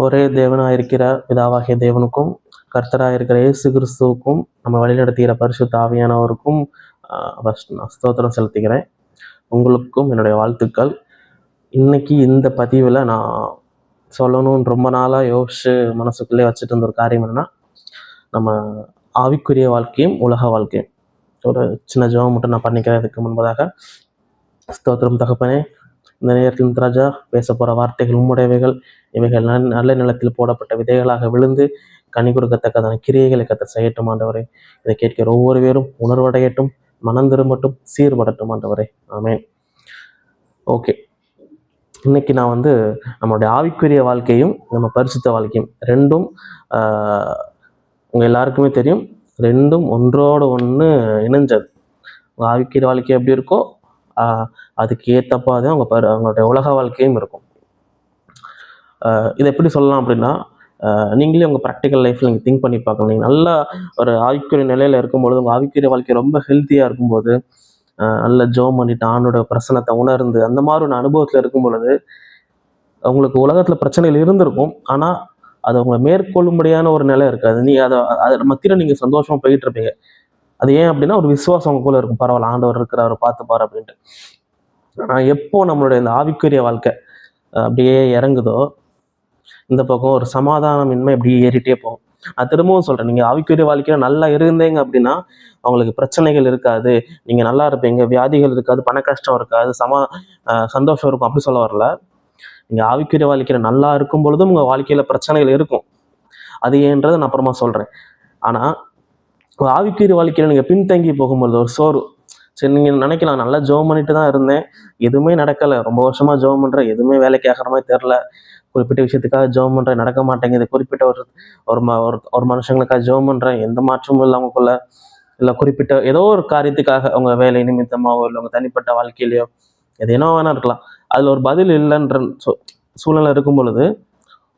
ஒரே தேவனாயிருக்கிற பிதாவாகிய தேவனுக்கும் கர்த்தராயிருக்கிற இயேசு கிறிஸ்துவுக்கும் நம்ம வழிநடத்துகிற பரிசுத்த ஆவியானவருக்கும் நான் ஸ்தோத்திரம் செலுத்துகிறேன். உங்களுக்கும் என்னுடைய வாழ்த்துக்கள். இன்னைக்கு இந்த பதிவில் நான் சொல்லணும்னு ரொம்ப நாளாக யோசிச்சு மனசுக்குள்ளே வச்சுட்டு இருந்த ஒரு காரியம் என்னென்னா, நம்ம ஆவிக்குரிய வாழ்க்கையும் உலக வாழ்க்கையும். ஒரு சின்ன ஜெபம் மட்டும் நான் பண்ணிக்கிறதுக்கு முன்பதாக, ஸ்தோத்திரம் தகப்பனே, இந்த நேரத்தில் ராஜா பேச போகிற வார்த்தைகள் உம்முடையவைகள், இவைகள் நல்ல நிலத்தில் போடப்பட்ட விதைகளாக விழுந்து கனி கொடுக்கத்தக்கதான கிரியைகளை கத்த செய்யட்டும் ஆண்டவரே. இதை கேட்கிற ஒவ்வொரு பேரும் உணர்வடையட்டும், மனம் திரும்பட்டும், சீர்படட்டும் ஆண்டவரே. ஆமேன். ஓகே, இன்னைக்கு நான் நம்மளுடைய ஆவிக்குரிய வாழ்க்கையும் நம்ம பரிசுத்த வாழ்க்கையும் ரெண்டும் உங்கள் எல்லாருக்குமே தெரியும், ரெண்டும் ஒன்றோடு ஒன்று இணைஞ்சது. உங்கள் ஆவிக்குரிய வாழ்க்கை எப்படி இருக்கோ அதுக்கு ஏற்றப்பாதான் அவங்களுடைய உலக வாழ்க்கையும் இருக்கும். இதை எப்படி சொல்லலாம் அப்படின்னா, நீங்களே உங்கள் ப்ராக்டிக்கல் லைஃப்பில் நீங்கள் திங்க் பண்ணி பார்க்கணும். நீங்கள் நல்லா ஒரு ஆவிக்குரிய நிலையில் இருக்கும்பொழுது, உங்கள் ஆவிக்குரிய வாழ்க்கை ரொம்ப ஹெல்த்தியாக இருக்கும்போது, நல்ல ஜெபம் பண்ணிட்டு ஆண்டோட பிரசனத்தை உணர்ந்து அந்த மாதிரி ஒரு அனுபவத்தில் இருக்கும் பொழுது, உங்களுக்கு உலகத்தில் பிரச்சனைகள் இருந்திருக்கும், ஆனால் அது உங்களை மேற்கொள்ளும்படியான ஒரு நிலை இருக்காது. அதை மத்தியில் நீங்கள் சந்தோஷமாக போயிட்டு இருப்பீங்க. அது ஏன் அப்படின்னா, ஒரு விசுவாசம் உங்களுக்குள்ள இருக்கும். பரவாயில்ல, ஆண்டவர் இருக்கிறார், பார்த்துப்பார் அப்படின்ட்டு. ஆனால் எப்போ நம்மளுடைய இந்த ஆவிக்குரிய வாழ்க்கை அப்படியே இறங்குதோ, இந்த பக்கம் ஒரு சமாதானமின்மை அப்படியே ஏறிட்டே போகும். நான் திரும்பவும் சொல்கிறேன், நீங்கள் ஆவிக்குரிய வாழ்க்கையில் நல்லா இருந்தீங்க அப்படின்னா அவங்களுக்கு பிரச்சனைகள் இருக்காது, நீங்கள் நல்லா இருப்பீங்க, வியாதிகள் இருக்காது, பண கஷ்டம் இருக்காது, சந்தோஷம் இருக்கும், அப்படி சொல்ல வரல. நீங்கள் ஆவிக்குரிய வாழ்க்கையில் நல்லா இருக்கும் பொழுதும் உங்கள் வாழ்க்கையில் பிரச்சனைகள் இருக்கும். அது ஏன்றதை நான் அப்புறமா சொல்கிறேன். ஆனால் ஆவிக்குரிய வாழ்க்கையில் நீங்கள் பின்தங்கி போகும்பொழுது ஒரு சோறு, சரி நீங்கள் நினைக்கலாம், நல்லா ஜெபம் பண்ணிட்டு தான் இருந்தேன், எதுவுமே நடக்கலை, ரொம்ப வருஷமாக ஜெபம் பண்ணுறேன், எதுவுமே வேலைக்கு ஆகிற மாதிரி தெரில, குறிப்பிட்ட விஷயத்துக்காக ஜெபம் பண்ணுறேன், நடக்க மாட்டேங்குது, குறிப்பிட்ட ஒரு மனுஷங்களுக்காக ஜெபம் பண்ணுறேன், எந்த மாற்றமும் இல்லை அவங்களுக்குள்ள, இல்லை குறிப்பிட்ட ஏதோ ஒரு காரியத்துக்காக அவங்க வேலை நிமித்தமாகவோ இல்லை அவங்க தனிப்பட்ட வாழ்க்கையிலையோ எதேனோ வேணா இருக்கலாம், அதில் ஒரு பதில் இல்லைன்ற சூழ்நிலை இருக்கும் பொழுது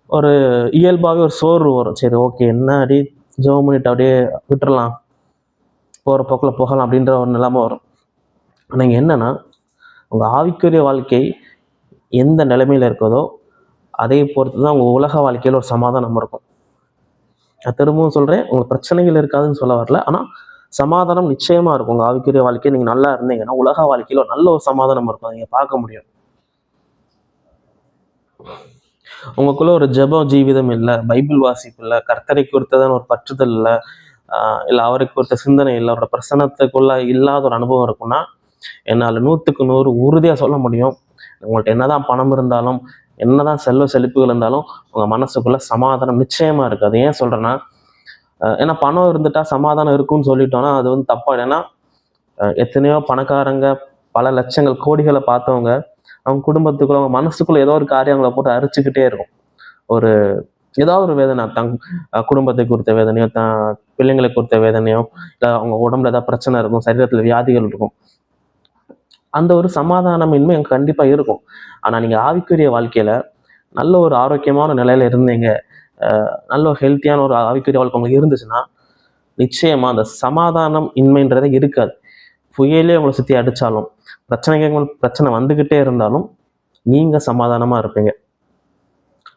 ஒரு இயல்பாகவே ஒரு சோர்வு வரும். சரி, ஓகே, என்ன அடி ஜெபம் பண்ணிட்டு அப்படியே விட்டுறலாம், போகிற போக்கில் போகலாம் அப்படின்ற ஒரு நிலைமை வரும். ஆனால் இங்கே என்னன்னா, உங்கள் ஆவிக்குரிய வாழ்க்கை எந்த நிலைமையில் இருக்குதோ அதை பொறுத்து தான் உங்கள் உலக வாழ்க்கையில் ஒரு சமாதானம் இருக்கும். நான் திரும்பவும் சொல்கிறேன், உங்களுக்கு பிரச்சனைகள் இருக்காதுன்னு சொல்ல வரல, ஆனால் சமாதானம் நிச்சயமாக இருக்கும். உங்கள் ஆவிக்குரிய வாழ்க்கையை நீங்கள் நல்லா இருந்தீங்கன்னா உலக வாழ்க்கையில் ஒரு நல்ல ஒரு சமாதானம் இருக்கும், நீங்கள் பார்க்க முடியும். உங்களுக்குள்ள ஒரு ஜெப ஜீவிதம் இல்லை, பைபிள் வாசிப்பு இல்லை, கர்த்தரை குறித்ததான ஒரு பற்றுதல் இல்லை, இல்லை அவருக்கு குறித்த சிந்தனை இல்லை, அவரோட பிரசனத்துக்குள்ள இல்லாத ஒரு அனுபவம் இருக்குன்னா, என்னால் 100க்கு 100 உறுதியாக சொல்ல முடியும், உங்கள்கிட்ட என்னதான் பணம் இருந்தாலும், என்னதான் செல்வ செழிப்புகள் இருந்தாலும் உங்கள் மனசுக்குள்ள சமாதானம் நிச்சயமாக இருக்குது. அது ஏன் சொல்கிறேன்னா, ஏன்னா பணம் இருந்துட்டா சமாதானம் இருக்குன்னு சொல்லிட்டோன்னா அது தப்பா. ஏன்னா எத்தனையோ பணக்காரங்க, பல லட்சங்கள் கோடிகளை பார்த்தவங்க, அவங்க குடும்பத்துக்குள்ள அவங்க மனசுக்குள்ள ஏதோ ஒரு காரியம் அவங்கள போட்டு அரிச்சுக்கிட்டே இருக்கும். ஒரு ஏதாவது ஒரு வேதனை, குடும்பத்தை குறித்த வேதனையோ, பிள்ளைங்களை குறித்த வேதனையோ, இல்லை அவங்க உடம்புல ஏதாவது பிரச்சனை இருக்கும், சரீரத்தில் வியாதிகள் இருக்கும், அந்த ஒரு சமாதானமின்மை எனக்கு கண்டிப்பாக இருக்கும். ஆனால் நீங்கள் ஆவிக்குரிய வாழ்க்கையில் நல்ல ஒரு ஆரோக்கியமான நிலையில் இருந்தீங்க, நல்ல ஒரு ஹெல்த்தியான ஒரு ஆவிக்குரிய வாழ்க்கை உங்களுக்கு இருந்துச்சுன்னா நிச்சயமாக அந்த சமாதானம் இன்மைன்றதே இருக்காது. புயலே உங்களை சுற்றி அடித்தாலும், பிரச்சனை வந்துக்கிட்டே இருந்தாலும் நீங்கள் சமாதானமாக இருப்பீங்க.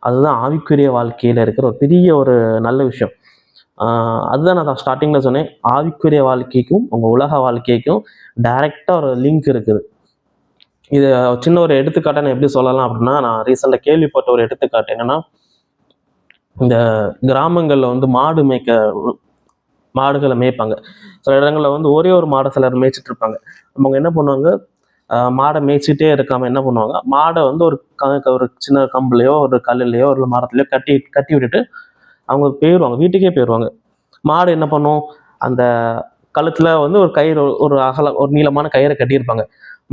அதுதான் ஆவிக்குரிய வாழ்க்கையில் இருக்கிற ஒரு பெரிய ஒரு நல்ல விஷயம். அதுதான் நான் ஸ்டார்டிங்கில் சொன்னேன், ஆவிக்குரிய வாழ்க்கைக்கும் உங்கள் உலக வாழ்க்கைக்கும் டைரெக்டாக ஒரு லிங்க் இருக்குது. இது சின்ன ஒரு எடுத்துக்காட்டை நான் எப்படி சொல்லலாம் அப்படின்னா, நான் ரீசெண்டாக கேள்விப்பட்ட ஒரு எடுத்துக்காட்டு என்னன்னா, இந்த கிராமங்களில் மாடுகளை மேய்ப்பாங்க. சில இடங்களில் ஒரே ஒரு மாடை சிலர் மேய்ச்சிட்டு இருப்பாங்க. அவங்க என்ன பண்ணுவாங்க, மாடை மேய்ச்சிட்டே இருக்காமல் என்ன பண்ணுவாங்க, மாடை ஒரு சின்ன கம்புலையோ ஒரு கல்லுலையோ ஒரு மரத்துலையோ கட்டி விட்டுட்டு அவங்க போயிடுவாங்க, வீட்டுக்கே போயிடுவாங்க. மாடு என்ன பண்ணும், அந்த கழுத்தில் ஒரு கயிறு, ஒரு நீளமான கயிறை கட்டியிருப்பாங்க.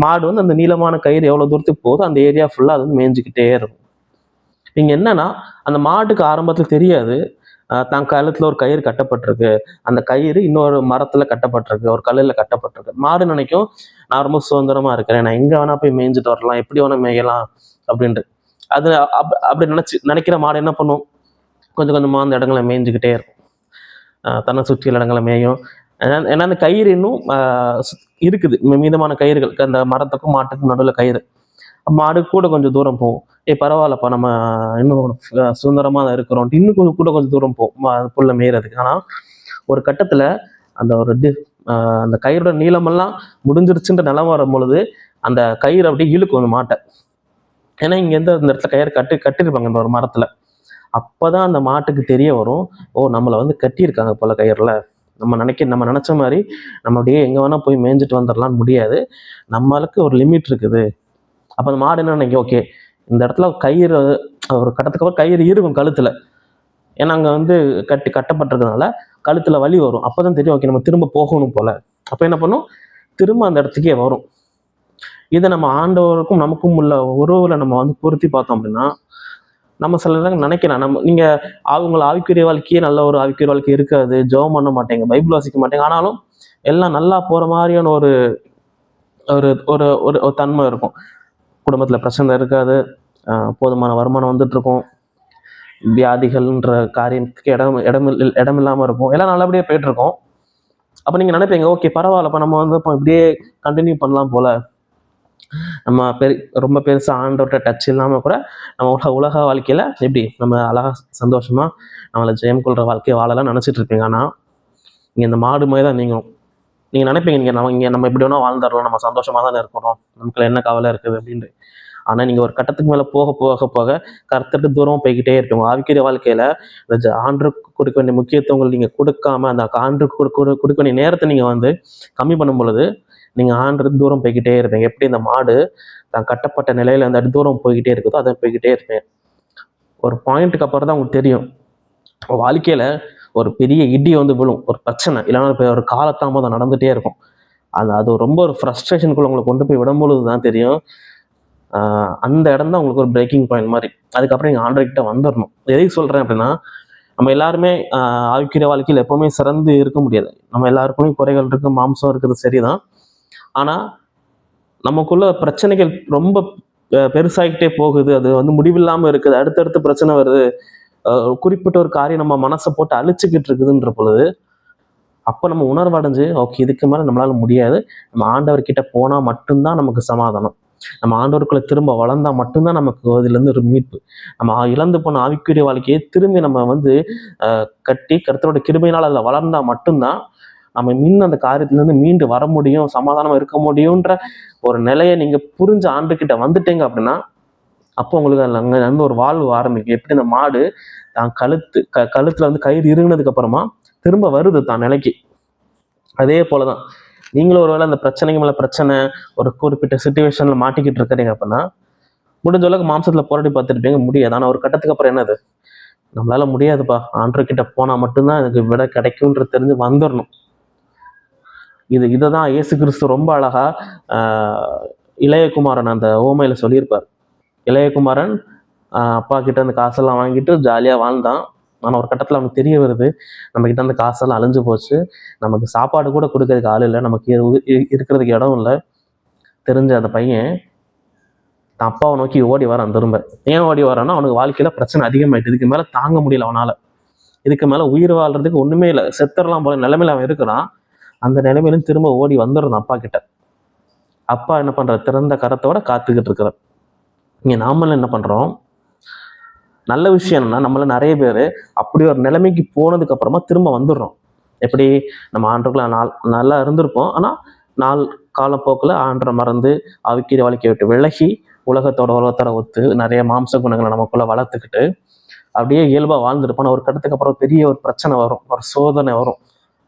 மாடு அந்த நீளமான கயிறு எவ்வளோ தூரத்துக்கு போகுதோ அந்த ஏரியா ஃபுல்லாக அது மேய்ஞ்சிக்கிட்டே இருக்கும். இங்கே என்னன்னா, அந்த மாட்டுக்கு ஆரம்பத்தில் தெரியாது தான் கழுத்தில் ஒரு கயிறு கட்டப்பட்டிருக்கு, அந்த கயிறு இன்னொரு மரத்தில் கட்டப்பட்டிருக்கு, ஒரு கல்லில் கட்டப்பட்டிருக்கு. மாடு நினைக்கும், நான் ரொம்ப சுதந்திரமாக இருக்கிறேன், நான் எங்கே வேணா போய் மேய்ஞ்சிட்டு வரலாம், எப்படி வேணா மேயலாம் அப்படின்ட்டு. அது அப்படி நினைக்கிற மாடு என்ன பண்ணும், கொஞ்சம் கொஞ்சமாக அந்த இடங்களை மேய்ஞ்சிக்கிட்டே இருக்கும், தன்னை சுற்றியுள்ள இடங்களை மேயும். ஏன்னா அந்த கயிறு இன்னும் இருக்குது, மீதமான கயிறுகள், அந்த மரத்துக்கும் மாட்டுக்கும் நடுவில் கயிறு, மாடு கூட கொஞ்சம் தூரம் போகும். பரவாயில்லப்பா, நம்ம இன்னும் சுதந்திரமா தான் இருக்கிறோம், இன்னும் கொஞ்சம் தூரம் புல்ல மேயறதுக்கு. ஆனா ஒரு கட்டத்துல அந்த ஒரு அந்த கயிறோட நீளமெல்லாம் முடிஞ்சிருச்சுன்ற நிலம் வரும் பொழுது அந்த கயிறு அப்படியே இழுக்கும் அந்த மாட்டை. ஏன்னா இங்க இந்த இடத்துல கயிறு கட்டிருப்பாங்க இந்த ஒரு மரத்துல. அப்பதான் அந்த மாட்டுக்கு தெரிய வரும், ஓ நம்மளை வந்து கட்டியிருக்காங்க போல கயிறுல. நம்ம நினைச்ச மாதிரி நம்ம அப்படியே எங்க வேணா போய் மேய்ஞ்சிட்டு வந்துடலாம்னு முடியாது, நம்மளுக்கு ஒரு லிமிட் இருக்குது. அப்ப அந்த மாடு என்ன நினைக்கும், ஓகே இந்த இடத்துல கயிறு ஒரு கட்டத்துக்கு அப்புறம் கயிறு இருக்கும் கழுத்துல. ஏன்னா அங்க வந்து கட்டப்பட்டிருக்கிறதுனால கழுத்துல வலி வரும். அப்பதான் தெரியும், ஓகே நம்ம திரும்ப போகணும் போல. அப்ப என்ன பண்ணும், திரும்ப அந்த இடத்துக்கே வரும். இதை நம்ம ஆண்டவருக்கும் நமக்கும் உள்ள உறவுல நம்ம வந்து பொருத்தி பார்த்தோம் அப்படின்னா, நம்ம சில நேரம் நினைக்கலாம், நீங்க அவங்கள ஆவிக்குரிய வாழ்க்கையே நல்ல ஒரு ஆவிக்குரிய வாழ்க்கை இருக்காது, ஜெபம் பண்ண மாட்டேங்க, பைபிள் வாசிக்க மாட்டேங்க, ஆனாலும் எல்லாம் நல்லா போற மாதிரியான ஒரு ஒரு ஒரு ஒரு தன்மை இருக்கும். குடும்பத்துல பிரச்சனை இருக்காது, போதுமான வருமானம் வந்துட்டு இருக்கும், வியாதிகள்ன்ற காரியத்துக்கு இடம் இல்லாம இருக்கும், எல்லாம் நல்லபடியா போயிட்டு இருக்கும். அப்ப நீங்க நினைப்பீங்க, ஓகே பரவாயில்லப்ப, நம்ம வந்து இப்படியே கண்டினியூ பண்ணலாம் போல, நம்ம ரொம்ப பெருசா ஆண்டவர்கிட்ட டச் இல்லாம கூட நம்ம உலக வாழ்க்கையில எப்படி நம்ம அழகா சந்தோஷமா நம்மளை ஜெயம் கொள்ற வாழ்க்கையை வாழலாம் நினைச்சிட்டு இருப்பீங்க. ஆனா இங்க இந்த மாடு மாதிரி தான் நீங்க நினைப்பீங்க, நம்ம எப்படி வேணா வாழ்ந்துடலாம், நம்ம சந்தோஷமா தானே இருக்கிறோம், நமக்குள்ள என்ன கவலை இருக்குது அப்படின்ட்டு. ஆனா நீங்க ஒரு கட்டத்துக்கு மேல போக போக போக கருத்துட்டு தூரம் போய்கிட்டே இருப்பீங்க. ஆவிக்குரிய வாழ்க்கையில இந்த ஆண்டுக்கு கொடுக்க வேண்டிய முக்கியத்துவங்கள் நீங்க கொடுக்காம அந்த ஆண்டுக்கு கொடுக்க வேண்டிய நேரத்தை நீங்க வந்து கம்மி பண்ணும் பொழுது நீங்க ஆண்டு தூரம் போய்கிட்டே இருப்பீங்க. எப்படி இந்த மாடு தான் கட்டப்பட்ட நிலையில அந்த தூரம் போய்கிட்டே இருக்குதோ அதை போய்கிட்டே இருப்பேன். ஒரு பாயிண்ட்டுக்கு அப்புறம் தான் உங்களுக்கு தெரியும், வாழ்க்கையில ஒரு பெரிய இடி வந்து விழும், ஒரு பிரச்சனை இல்லைன்னா ஒரு காலத்தாமதம் நடந்துட்டே இருக்கும். அது ரொம்ப ஒரு ஃப்ரஸ்ட்ரேஷனுக்குள்ள உங்களை கொண்டு போய் விடும்பொழுது தான் தெரியும், அந்த இடம் தான் உங்களுக்கு ஒரு பிரேக்கிங் பாயிண்ட் மாதிரி. அதுக்கப்புறம் நீங்கள் ஆண்டவர்கிட்ட வந்துடணும். எதுக்கு சொல்கிறேன் அப்படின்னா, நம்ம எல்லாருமே ஆவிக்குரிய வாழ்க்கையில் எப்போவுமே சிறந்து இருக்க முடியாது. நம்ம எல்லாருக்குமே குறைகள் இருக்கு, மாம்சம் இருக்குது சரிதான். ஆனால் நமக்குள்ள பிரச்சனைகள் ரொம்ப பெருசாகிட்டே போகுது, அது வந்து முடிவில்லாமல் இருக்குது, அடுத்தடுத்து பிரச்சனை வருது, குறிப்பிட்ட ஒரு காரியம் நம்ம மனசை போட்டு அழிச்சுக்கிட்டு இருக்குதுன்ற பொழுது அப்போ நம்ம உணர்வடைஞ்சு, ஓகே இதுக்கு மேலே நம்மளால முடியாது, நம்ம ஆண்டவர்கிட்ட போனால் மட்டும்தான் நமக்கு சமாதானம், நம்ம ஆண்டவருக்குள்ள திரும்ப வளர்ந்தா மட்டும்தான் நமக்கு அதுல இருந்து ஒரு மீட்பு. நம்ம இழந்து போன ஆவிக்குரிய வாழ்க்கையை திரும்பி நம்ம வந்து கட்டி கர்த்தரோட கிருபையினால் அதுல வளர்ந்தா மட்டும்தான் நம்ம அந்த காரியத்திலிருந்து மீண்டு வர முடியும், சமாதானமா இருக்க முடியும்ன்ற ஒரு நிலையை நீங்க புரிஞ்ச ஆண்டுகிட்ட வந்துட்டீங்க அப்படின்னா அப்போ உங்களுக்கு அங்க வந்து ஒரு வாழ்வு ஆரம்பிக்கும். எப்படி இந்த மாடு தான் கழுத்துல வந்து கயிறு இருங்கினதுக்கு அப்புறமா திரும்ப வருது தான் நிலைக்கு. அதே போலதான் நீங்களும் ஒருவேளை அந்த பிரச்சனைக்கு மேல பிரச்சனை, ஒரு குறிப்பிட்ட சுச்சுவேஷன்ல மாட்டிக்கிட்டு இருக்கிறீங்க அப்படின்னா முடிஞ்ச அளவுக்கு மாம்சத்துல போராடி பார்த்துருப்பீங்க, முடியாது. ஆனா ஒரு கட்டத்துக்கு அப்புறம் என்னது, நம்மளால முடியாதுப்பா, ஆண்டவர்கிட்ட போனா மட்டும்தான் எனக்கு விட கிடைக்கும்ன்ற தெரிஞ்சு வந்துடணும். இதைதான் இயேசு கிறிஸ்து ரொம்ப அழகா இளையகுமாரன் அந்த ஓமையில சொல்லியிருப்பார். இளையகுமாரன் அப்பா கிட்ட அந்த காசெல்லாம் வாங்கிட்டு ஜாலியா வாழ்ந்தான். ஆனா ஒரு கட்டத்துல அவனுக்கு தெரிய வருது, நம்ம கிட்ட அந்த காசெல்லாம் அழிஞ்சு போச்சு, நமக்கு சாப்பாடு கூட கொடுக்கறதுக்கு ஆள் இல்லை, நமக்கு இருக்கிறதுக்கு இடம் இல்லை. தெரிஞ்ச அந்த பையன் தான் அப்பாவை நோக்கி ஓடி வரான். திரும்ப ஏன் ஓடி வரான்னா, அவனுக்கு வாழ்க்கையில பிரச்சனை அதிகமாயிட்டு, இதுக்கு மேல தாங்க முடியல அவனால, இதுக்கு மேல உயிர் வாழ்றதுக்கு ஒண்ணுமே இல்லை, செத்தரலாம் போல நிலைமையில அவன் இருக்கிறான். அந்த நிலைமையிலும் திரும்ப ஓடி வந்துடுறான் அப்பா கிட்ட. அப்பா என்ன பண்ற, திறந்த கரத்தோட காத்துக்கிட்டு இருக்கிறார். இங்க நாமளும் என்ன பண்றோம், நல்ல விஷயம் என்னன்னா, நம்மள நிறைய பேர் அப்படி ஒரு நிலைமைக்கு போனதுக்கு அப்புறமா திரும்ப வந்துடுறோம். எப்படி நம்ம ஆண்டுக்குள்ள நல்லா இருந்திருப்போம், ஆனா நாள் காலப்போக்கில் ஆண்டரை மறந்து ஆவிக்குரிய வாழ்க்கையை விட்டு விலகி உலகத்தோட ஒத்து நிறைய மாம்ச குணங்களை நமக்குள்ள வளர்த்துக்கிட்டு அப்படியே இயல்பா வாழ்ந்துருப்போம். ஒரு கட்டத்துக்கு அப்புறம் பெரிய ஒரு பிரச்சனை வரும், ஒரு சோதனை வரும்.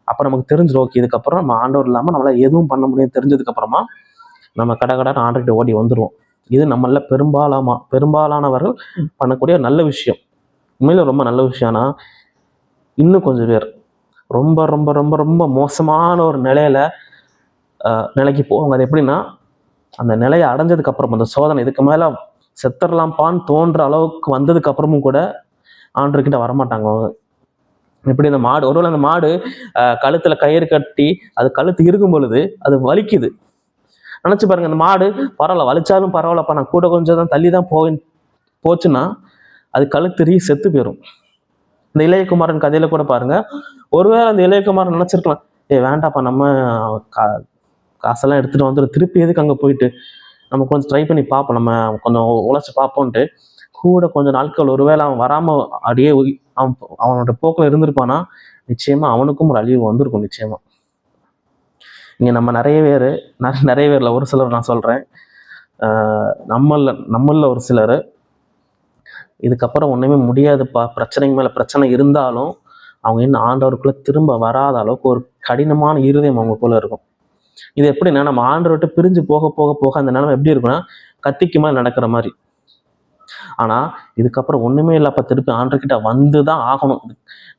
அப்ப நமக்கு தெரிஞ்சிடும், ஓகே இதுக்கப்புறம் நம்ம ஆண்டவர் இல்லாம நம்மளால எதுவும் பண்ண முடியும் தெரிஞ்சதுக்கு அப்புறமா நம்ம கடகடான ஆண்டுகிட்ட ஓடி வந்துருவோம். இது நம்மள பெரும்பாலானவர்கள் பண்ணக்கூடிய நல்ல விஷயம், உண்மையில ரொம்ப நல்ல விஷயம். ஆனா இன்னும் கொஞ்சம் பேர் ரொம்ப ரொம்ப ரொம்ப ரொம்ப மோசமான ஒரு நிலைக்கு போவாங்க. அது எப்படின்னா, அந்த நிலையை அடைஞ்சதுக்கு அப்புறம் அந்த சோதனை இதுக்கு மேல செத்தரலாம்பான்னு தோன்ற அளவுக்கு வந்ததுக்கு அப்புறமும் கூட ஆண்டவர்கிட்ட வரமாட்டாங்க அவங்க. எப்படி இந்த மாடு, ஒருவேளை அந்த மாடு கழுத்துல கயிறு கட்டி அது கழுத்து இருக்கும் பொழுது அது வலிக்குது, நினைச்சு பாருங்க. அந்த மாடு பரவாயில்ல, வலிச்சாலும் பரவாயில்லப்பா, நான் கூட கொஞ்சம் தான் தள்ளி தான் போச்சுன்னா அது கழுத்தறி செத்து போயிடும். இந்த இளையகுமாரன் கதையில கூட பாருங்க, ஒருவேளை அந்த இளையகுமாரன் நினைச்சிருக்கலாம், வேண்டாப்பா நம்ம காசெல்லாம் எடுத்துட்டு வந்துட்டு திருப்பி எதுக்கு அங்க போயிட்டு நம்ம கொஞ்சம் ட்ரை பண்ணி பார்ப்போம், நம்ம கொஞ்சம் உழைச்சி பார்ப்போன்ட்டு கூட கொஞ்சம் நாட்கள் ஒருவேளை அவன் வராமல் அப்படியே அவனோட போக்கில் இருந்திருப்பானா, நிச்சயமாக அவனுக்கும் ஒரு அழிவு வந்திருக்கும் நிச்சயமாக. இங்கே நம்ம நிறைய பேரில் ஒரு சிலர் நான் சொல்கிறேன், நம்மளில் ஒரு சிலர் இதுக்கப்புறம் ஒன்றுமே முடியாதுப்பா, பிரச்சனைக்கு மேலே பிரச்சனை இருந்தாலும் அவங்க இன்னும் ஆண்டவருக்குள்ளே திரும்ப வராத அளவுக்கு ஒரு கடினமான இருதயம் அவங்களுக்குள்ளே இருக்கும். இது எப்படின்னா, நம்ம ஆண்டவர் விட்டு பிரிஞ்சு போக போக போக அந்த நிலைமை எப்படி இருக்குன்னா, கத்திக்கு மேலே நடக்கிற மாதிரி. ஆனால் இதுக்கப்புறம் ஒன்றுமே இல்லைப்பா, திருப்பி ஆண்டர்கிட்ட வந்து தான் ஆகணும்.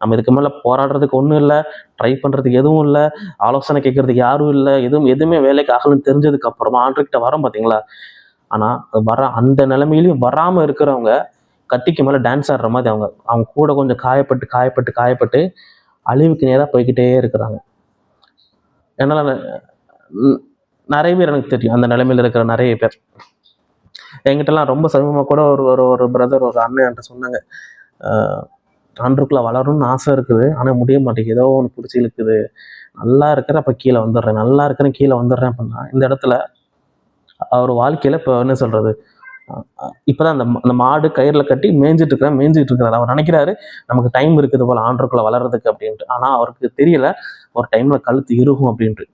நம்ம இதுக்கு மேலே போராடுறதுக்கு ஒன்றும் இல்லை, ட்ரை பண்ணுறதுக்கு எதுவும் இல்லை, ஆலோசனை கேட்கறதுக்கு யாரும் இல்லை, எதுவுமே வேலைக்கு ஆகணும்னு தெரிஞ்சதுக்கு அப்புறமா ஆண்டர்கிட்ட வரோம் பார்த்தீங்களா. ஆனால் அந்த நிலைமையிலையும் வராமல் இருக்கிறவங்க கத்திக்கு மேலே டான்ஸ் ஆடுற மாதிரி அவங்க கூட கொஞ்சம் காயப்பட்டு காயப்பட்டு காயப்பட்டு அழிவுக்கு நேராக போய்கிட்டே இருக்கிறாங்க. என்னால் நிறைய பேர் எனக்கு தெரியும், அந்த நிலைமையில் இருக்கிற நிறைய பேர். என்கிட்டலாம் ரொம்ப சமீபமாக கூட ஒரு பிரதர், ஒரு அண்ணன் என்கிட்ட சொன்னாங்க, ஆண்டருக்குள்ளே வளரணும்னு ஆசை இருக்குது, ஆனால் முடிய மாட்டேங்குது, ஏதோ ஒன்று பிடிச்சி இழுக்குது, நல்லா இருக்கிறேன் அப்போ கீழே வந்துடுறேன், நல்லா இருக்கிறேன் கீழே வந்துடுறேன் அப்படின்னா, இந்த இடத்துல அவர் வாழ்க்கையில் இப்போ என்ன சொல்கிறது, இப்போதான் அந்த மாடு கயிறில் கட்டி மேய்ஞ்சிட்டு இருக்கிறாரு. அவர் நினைக்கிறாரு நமக்கு டைம் இருக்குது போல் ஆண்டருக்குள்ளே வளர்றதுக்கு அப்படின்ட்டு. ஆனால் அவருக்கு தெரியல ஒரு டைமில் கழுத்து இறுகும் அப்படின்ட்டு.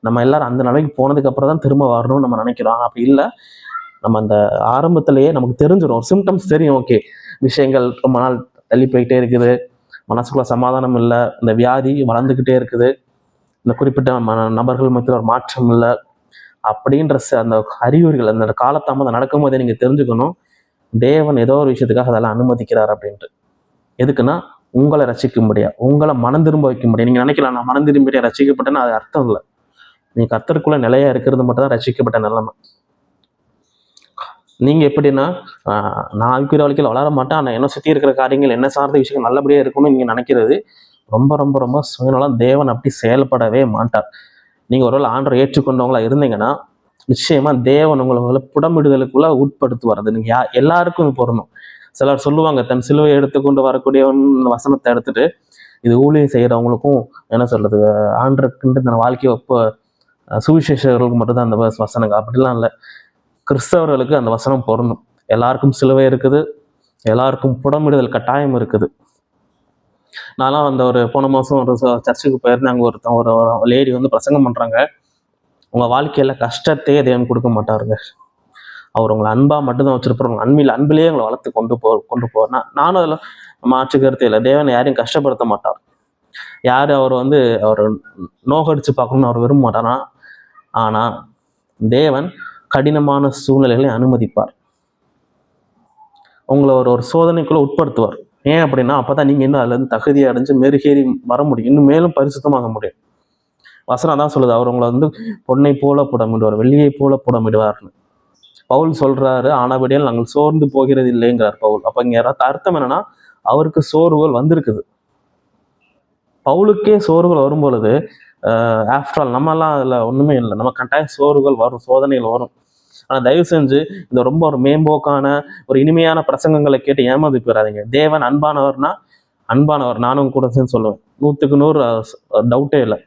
நம்ம எல்லாரும் அந்த நிலைக்கு போனதுக்கு அப்புறம் தான் திரும்ப வரணும்னு நம்ம நினைக்கிறோம். அப்படி இல்லை, நம்ம அந்த ஆரம்பத்திலேயே நமக்கு தெரிஞ்சிடும், ஒரு சிம்டம்ஸ் தெரியும். ஓகே, விஷயங்கள் ரொம்ப நாள் தள்ளி போயிட்டே இருக்குது, மனசுக்குள்ள சமாதானம் இல்லை, இந்த வியாதி வளர்ந்துக்கிட்டே இருக்குது, இந்த குறிப்பிட்ட நபர்கள் மத்தியில் ஒரு மாற்றம் இல்லை அப்படின்ற அந்த அறிகுறிகள் அந்த காலத்தாமதம் நடக்கும் போதே நீங்கள் தெரிஞ்சுக்கணும், தேவன் ஏதோ ஒரு விஷயத்துக்காக அதெல்லாம் அனுமதிக்கிறார் அப்படின்ட்டு. எதுக்குன்னா உங்களை ரசிக்கும்படியா, உங்களை மனம் திரும்ப வைக்க முடியும். நீங்கள் நினைக்கலாம் நான் மனம் திரும்பியா ரசிக்கப்பட்டேன்னா அது அர்த்தம் இல்லை. நீ கர்த்தருக்குள்ள நிலையா இருக்கிறது மட்டும் தான் ரசிக்கப்பட்ட நிலைமை. நீங்கள் எப்படின்னா, நான் ஆவிக்குரிய வாழ்க்கையில் வளர மாட்டேன், ஆனால் என்ன சுற்றி இருக்கிற காரியங்கள் என்ன சார்ந்த விஷயங்கள் நல்லபடியாக இருக்கணும்னு நீங்கள் நினைக்கிறது ரொம்ப ரொம்ப ரொம்ப சுயநலம். தேவன் அப்படி செயல்படவே மாட்டார். நீங்கள் ஒருவேளை ஆண்டரை ஏற்றுக்கொண்டவங்களா இருந்தீங்கன்னா நிச்சயமாக தேவன் உங்களை புடமிடுதலுக்குள்ள உட்படுத்துவார். அது நீங்கள் எல்லாருக்கும் பொருந்தும். சிலர் சொல்லுவாங்க, தன் சிலுவையை எடுத்துக்கொண்டு வரக்கூடியவன் வசனத்தை எடுத்துட்டு இது ஊழியம் செய்கிறவங்களுக்கும் என்ன சொல்றது, ஆண்டருக்குன்ட்டு தன் வாழ்க்கையை சுவிசேஷர்களுக்கு மட்டும்தான் அந்த வசனங்க, அப்படிலாம் இல்லை. கிறிஸ்தவர்களுக்கு அந்த வசனம் பொருந்தும். எல்லாருக்கும் சிலுவை இருக்குது, எல்லாருக்கும் புடமிடுதல் கட்டாயம் இருக்குது. நான்லாம் அந்த போன மாதம் ஒரு சர்ச்சுக்கு போயிருந்தேன். அங்கே ஒரு லேடி பிரசங்கம் பண்ணுறாங்க, உங்கள் வாழ்க்கையில் கஷ்டத்தையே தேவன் கொடுக்க மாட்டாருங்க, அவர் உங்களை அன்பாக மட்டும்தான் வச்சிருப்பாரு, அன்பிலேயே உங்களை வளர்த்து கொண்டு போவார். நானும் அதில் மாற்று கருத்து இல்லை. தேவன் யாரையும் கஷ்டப்படுத்த மாட்டார். யார் அவர் அவர் நோகடிச்சு பார்க்கணும்னு அவர் விரும்ப மாட்டாரா. ஆனால் தேவன் கடினமான சூழ்நிலைகளை அனுமதிப்பார், உங்களை ஒரு சோதனைக்குள்ள உட்படுத்துவார். ஏன் அப்படின்னா அப்பதான் நீங்க இன்னும் அதுல இருந்து தகுதியை அடைஞ்சு மெருகேறி வர முடியும், இன்னும் மேலும் பரிசுத்தமாக முடியும். வசனம் தான் சொல்லுது, அவர் உங்களை பொன்னை போல புடமிடுவார், வெள்ளியை போல புடமிடுவார்னு பவுல் சொல்றாரு. ஆனபடியால் நாங்கள் சோர்ந்து போகிறது இல்லைங்கிறார் பவுல். அப்ப இங்க அர்த்தம் என்னன்னா, அவருக்கு சோர்வுகள் வந்திருக்குது. பவுலுக்கே சோர்வுகள் வரும் பொழுது ஆஃப்டர் ஆல் நம்மெல்லாம் அதுல ஒண்ணுமே இல்லை, நம்ம கட்டாயம் சோர்வுகள் வரும், சோதனைகள் வரும். ஆனால் தயவு செஞ்சு இந்த ரொம்ப ஒரு மேம்போக்கான ஒரு இனிமையான பிரசங்கங்களை கேட்டு ஏமாந்து போயிடாதீங்க. தேவன் அன்பானவர்னா அன்பானவர், நானும் கூட சேர்ந்து சொல்லுவேன், 100க்கு 100 டவுட்டே இல்லை.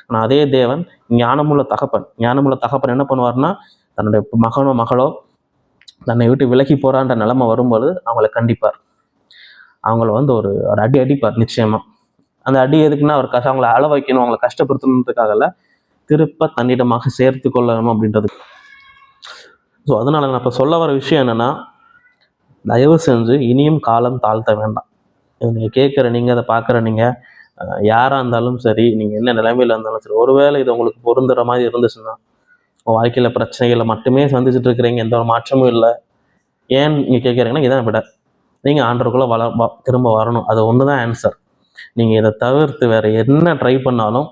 ஆனால் அதே தேவன் ஞானமுள்ள தகப்பன் என்ன பண்ணுவார்னா, தன்னுடைய மகனோ மகளோ தன்னை விட்டு விலகி போறான்ற நிலைமை வரும்போது அவங்களை கண்டிப்பார், அவங்கள ஒரு அடி அடிப்பார் நிச்சயமா. அந்த அடி எதுக்குன்னா அவங்களை அழ வைக்கணும், அவங்களை கஷ்டப்படுத்தணுன்றதுக்காக இல்லை, திருப்ப தன்னிடமாக சேர்த்து கொள்ளணும் அப்படின்றது. ஸோ அதனால நான் இப்போ சொல்ல வர விஷயம் என்னன்னா, தயவு செஞ்சு இனியும் காலம் தாழ்த்த வேண்டாம். நீங்கள் கேட்குற நீங்கள், அதை பார்க்குற நீங்கள், யாராக இருந்தாலும் சரி, நீங்கள் என்ன நிலைமையில் இருந்தாலும் சரி, ஒருவேளை இது உங்களுக்கு பொருந்துற மாதிரி இருந்துச்சுன்னா, உங்கள் வாழ்க்கையில் பிரச்சனைகளை மட்டுமே சந்திச்சுட்டு இருக்கிறீங்க, எந்த ஒரு மாற்றமும் இல்லை, ஏன் நீங்கள் கேட்குறீங்கன்னா இதான் விட, நீங்கள் ஆண்டருக்குள்ளே திரும்ப வரணும். அது ஒன்று தான் ஆன்சர். நீங்கள் இதை தவிர்த்து வேறு என்ன ட்ரை பண்ணாலும்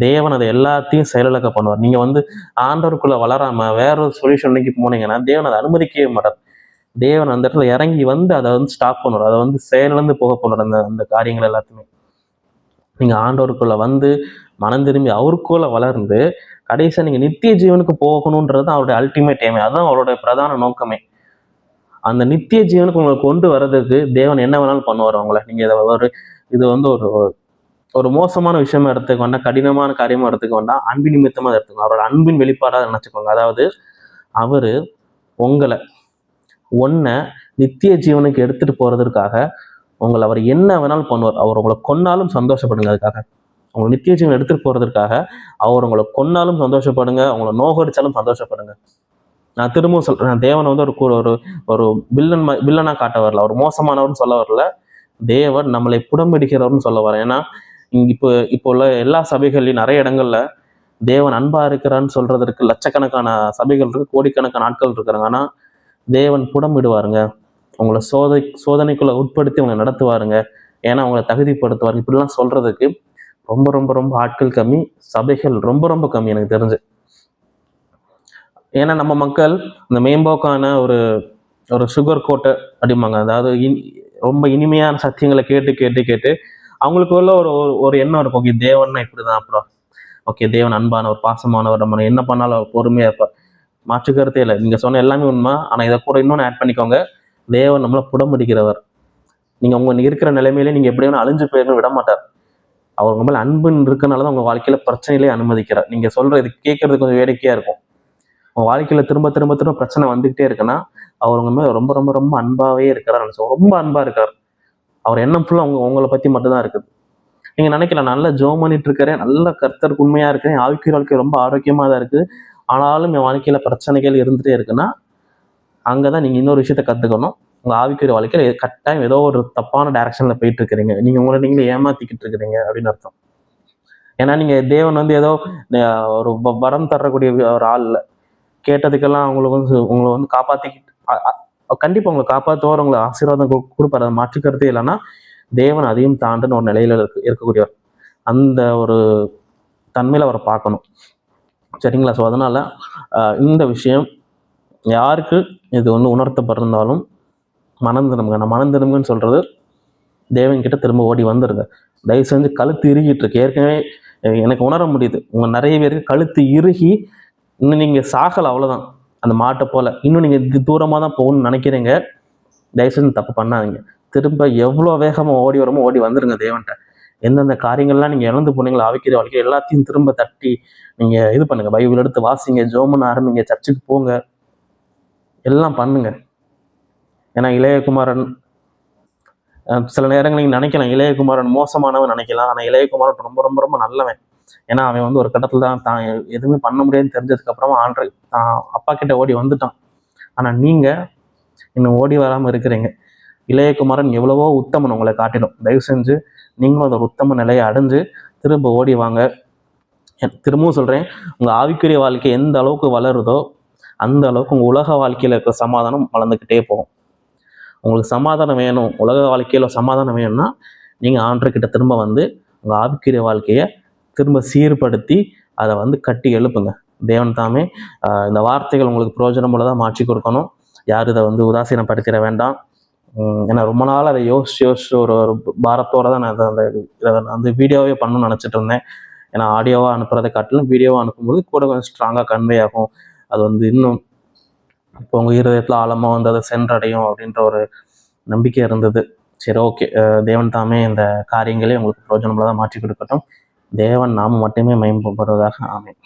தேவன் அதை எல்லாத்தையும் செயலிழக்க பண்ணுவார். நீங்கள் ஆண்டவருக்குள்ள வளராம வேற ஒரு சொல்யூஷனுக்கு போனீங்கன்னா தேவன் அதை அனுமதிக்கவே மாட்டார். தேவன் அந்த இடத்துல இறங்கி அதை ஸ்டாப் பண்ணுவார், அதை செயலிழந்து போக பண்ணுவார். அந்த காரியங்கள் எல்லாத்தையுமே நீங்க ஆண்டவருக்குள்ள மனம் திரும்பி அவருக்குள்ள வளர்ந்து கடைசியா நீங்க நித்திய ஜீவனுக்கு போகணுன்றது அவருடைய அல்டிமேட் எய்மே, அதுதான் அவருடைய பிரதான நோக்கமே. அந்த நித்திய ஜீவனுக்கு உங்களை கொண்டு வர்றதுக்கு தேவன் என்ன வேணாலும் பண்ணுவார் அவங்கள. நீங்க இது ஒரு மோசமான விஷயமா எடுத்துக்க வேண்டாம், கடினமான காரியமா எடுத்துக்க வேண்டாம், அன்பின் நிமித்தமாக எடுத்துக்கோங்க, அவரோட அன்பின் வெளிப்பாடாக நினைச்சுக்கோங்க. அதாவது அவரு உங்களை நித்திய ஜீவனுக்கு எடுத்துட்டு போறதற்காக உங்களை அவர் என்ன வேணாலும் பண்ணுவார். அவர் உங்களை கொன்னாலும் சந்தோஷப்படுங்க. அதுக்காக உங்களை நித்திய ஜீவன் எடுத்துட்டு போறதற்காக அவர் உங்களை கொன்னாலும் சந்தோஷப்படுங்க, உங்களை நோகடிச்சாலும் சந்தோஷப்படுங்க. நான் திரும்பவும் சொல்றேன், தேவனை வந்து ஒரு ஒரு வில்லனா காட்ட வரல, ஒரு மோசமானவர்னு சொல்ல வரல. தேவன் நம்மளை புடம்பிடிக்கிறவர்னு சொல்ல வரேன். ஏன்னா இப்போ உள்ள எல்லா சபைகள்லையும் நிறைய இடங்கள்ல தேவன் அன்பா இருக்கிறான்னு சொல்றதற்கு லட்சக்கணக்கான சபைகள் இருக்கு, கோடிக்கணக்கான ஆட்கள் இருக்கிறாங்க. ஆனா தேவன் புடம்பிடுவாருங்க, உங்களை சோதனைக்குள்ள உட்படுத்தி உங்களை நடத்துவாருங்க, ஏன்னா உங்களை தகுதிப்படுத்துவாருங்க. இப்படிலாம் சொல்றதுக்கு ரொம்ப ரொம்ப ரொம்ப ஆட்கள் கம்மி, சபைகள் ரொம்ப ரொம்ப கம்மி எனக்கு தெரிஞ்சு. ஏன்னா நம்ம மக்கள் இந்த மேம்போக்கான ஒரு ஒரு சுகர் கோட்டை அப்படிம்பாங்க, அதாவது ரொம்ப இனிமையான சத்தியங்களை கேட்டு கேட்டு கேட்டு அவங்களுக்கு உள்ள ஒரு ஒரு எண்ணம் இருக்கும், ஓகே தேவன்னா இப்படிதான், அப்புறம் ஓகே தேவன் அன்பானவர், பாசமானவர், நம்ம என்ன பண்ணாலும் அவர் பொறுமையா இருப்பார். மாற்றுக்கருத்தே இல்லை, நீங்க சொன்ன எல்லாமே உண்மை. ஆனா இதை கூட இன்னொன்று ஆட் பண்ணிக்கோங்க, தேவன் நம்மளை புடம்பிடிக்கிறவர். நீங்க இருக்கிற நிலைமையிலே நீங்க எப்படி வேணும் அழிஞ்சு போயிருங்க விட மாட்டார். அவர் உங்க மேல அன்புன்னு இருக்கனாலதான் உங்க வாழ்க்கையில பிரச்சனையிலே அனுமதிக்கிறார். நீங்க சொல்ற இது கேட்கறது கொஞ்சம் வேடிக்கையா இருக்கும். உங்க வாழ்க்கையில திரும்ப திரும்ப திரும்ப பிரச்சனை வந்துகிட்டே இருக்குன்னா அவர் உங்க மேல ரொம்ப ரொம்ப ரொம்ப அன்பாவே இருக்கிறார், ரொம்ப அன்பா இருக்கார். அவர் எண்ணம் ஃபுல்லா உங்களை பத்தி மட்டும்தான் இருக்குது. நீங்க நினைக்கலாம், நல்ல ஜோம் பண்ணிட்டு இருக்கிறேன், நல்ல கர்த்தருக்கு உண்மையா இருக்கிறேன், வாழ்க்கை ரொம்ப ஆரோக்கியமா தான் இருக்கு, ஆனாலும் என் வாழ்க்கையில பிரச்சனைகள் இருந்துட்டே இருக்குன்னா அங்கதான் நீங்க இன்னொரு விஷயத்த கத்துக்கணும். உங்க ஆவிக்குரிய வாழ்க்கையில கட்டாயம் ஏதோ ஒரு தப்பான டைரக்ஷன்ல போயிட்டு இருக்கிறீங்க, நீங்க உங்களை நீங்களே ஏமாத்திக்கிட்டு இருக்கிறீங்க அப்படின்னு அர்த்தம். ஏன்னா நீங்க தேவன் வந்து ஏதோ ஒரு வரம் தரக்கூடிய ஒரு ஆள் இல்லை. கேட்டதுக்கெல்லாம் உங்களை வந்து காப்பாத்திக்கிட்டு கண்டிப்பா உங்களை காப்பாற்றுவார், உங்களை ஆசீர்வாதம் கொடுப்பாரு, அதை மாற்றிக்கிறதே இல்லைன்னா தேவன் அதையும் தாண்டுன்னு ஒரு நிலையில இருக்கக்கூடியவர். அந்த ஒரு தன்மையில அவரை பார்க்கணும், சரிங்களா? ஸோ அதனால இந்த விஷயம் யாருக்கு இது வந்து உணர்த்தப்பட்டிருந்தாலும் மனம் திரும்புங்க. நான் மனம் திரும்புங்கன்னு சொல்றது தேவன் கிட்ட திரும்ப ஓடி வந்துருங்க. தயவு செஞ்சு கழுத்து இறுகிட்டு இருக்கு, ஏற்கனவே எனக்கு உணர முடியுது, உங்க நிறைய பேருக்கு கழுத்து இறுகி இன்னும் நீங்க சாகல, அவ்வளவுதான். அந்த மாட்டை போல இன்னும் நீங்க தூரமா தான் போகணும்னு நினைக்கிறீங்க. தயவு செஞ்சு தப்பு பண்ணாதீங்க. திரும்ப எவ்வளோ வேகமா ஓடி வரமோ ஓடி வந்துருங்க தேவன்கிட்ட. எந்தெந்த காரியங்கள்லாம் நீங்க இழந்து போனீங்களோ ஆவிக்கிற வாழ்க்கை எல்லாத்தையும் திரும்ப தட்டி நீங்க இது பண்ணுங்க. பைபிள் எடுத்து வாசிங்க, ஜோமன் ஆரம்பிங்க, சர்ச்சுக்கு போங்க, எல்லாம் பண்ணுங்க. ஏன்னா இளையகுமாரன் சில நேரங்கள் நீங்க நினைக்கலாம் இளையகுமாரன் மோசமானவன் நினைக்கலாம், ஆனா இளையகுமாரன் ரொம்ப ரொம்ப ரொம்ப நல்லவன். ஏன்னா அவன் வந்து ஒரு கட்டத்துல தான் எதுவுமே பண்ண முடியாதுன்னு தெரிஞ்சதுக்கு அப்புறமா தான் அப்பா கிட்ட ஓடி வந்துட்டான். ஆனா நீங்க இன்னும் ஓடி வராம இருக்கிறீங்க. இளையகுமாரன் எவ்வளவோ உத்தமன் உங்களை காட்டிடும். தயவு செஞ்சு நீங்களும் அந்த உத்தம நிலையை அடைஞ்சு திரும்ப ஓடி வாங்க. திரும்பவும் சொல்றேன், உங்க ஆவிக்குரிய வாழ்க்கை எந்த அளவுக்கு வளருதோ அந்த அளவுக்கு உங்க உலக வாழ்க்கையில இருக்கிற சமாதானம் வளர்ந்துக்கிட்டே போகும். உங்களுக்கு சமாதானம் வேணும், உலக வாழ்க்கையில சமாதானம் வேணும்னா நீங்க ஆண்டவர்கிட்ட திரும்ப வந்து உங்க ஆவிக்குரிய வாழ்க்கையை திரும்ப சீர்படுத்தி அதை வந்து கட்டி எழுப்புங்க. தேவன் தாமே இந்த வார்த்தைகள் உங்களுக்கு பிரயோஜனம் உள்ளதாக மாற்றி கொடுக்கணும். யாரும் இதை வந்து உதாசீனப்படுத்திட வேண்டாம். ஏன்னா ரொம்ப நாள் அதை யோசிச்சு ஒரு பாரத்தோட தான் நான் இதை வந்து வீடியோவே பண்ணணும்னு நினச்சிட்டு இருந்தேன். ஏன்னா ஆடியோவாக அனுப்புறதை காட்டிலும் வீடியோவாக அனுப்பும்போது கூட கொஞ்சம் ஸ்ட்ராங்காக கன்வே ஆகும். அது வந்து இன்னும் இப்போ உங்கள் இருதயத்தில் ஆழமாக வந்து அதை சென்றடையும் அப்படின்ற ஒரு நம்பிக்கை இருந்தது. சரி, ஓகே. தேவன் தாமே இந்த காரியங்களே உங்களுக்கு பிரயோஜனமுள்ளதாக மாற்றி கொடுக்கட்டும். தேவன் நாம மட்டுமே மேம்படுவதாக. ஆமென்.